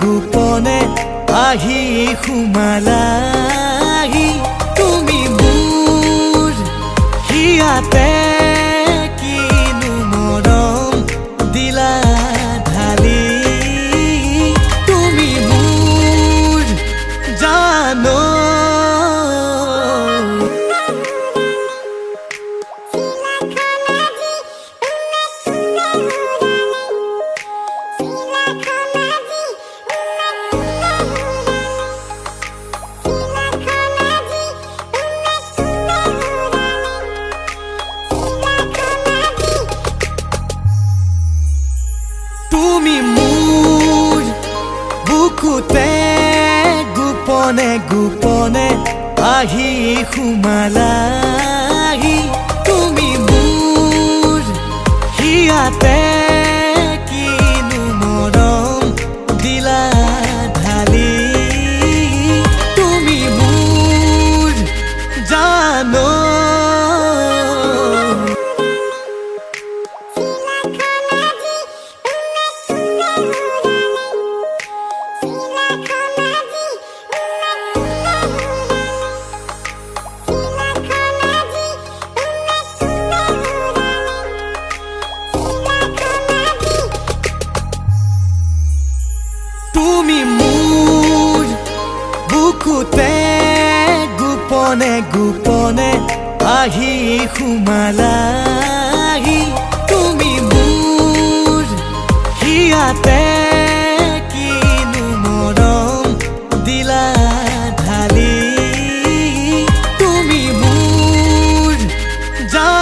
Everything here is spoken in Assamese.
গোপনে আহি সোমালাহি তুমি মোৰ হিয়াতে কিনো মৰম দিলা ঢালি তুমি মোৰ জানো তুমি মোৰ বুকুতে গোপনে গোপনে আহি সোমালাহি তুমি মোৰ হিয়াতে কিনো মৰম দিলা ঢালি তুমি মোৰ জানো তুমি মোৰ বুকুতে গোপনে গোপনে আহি সোমালাহি তুমি মোৰ হিয়াতে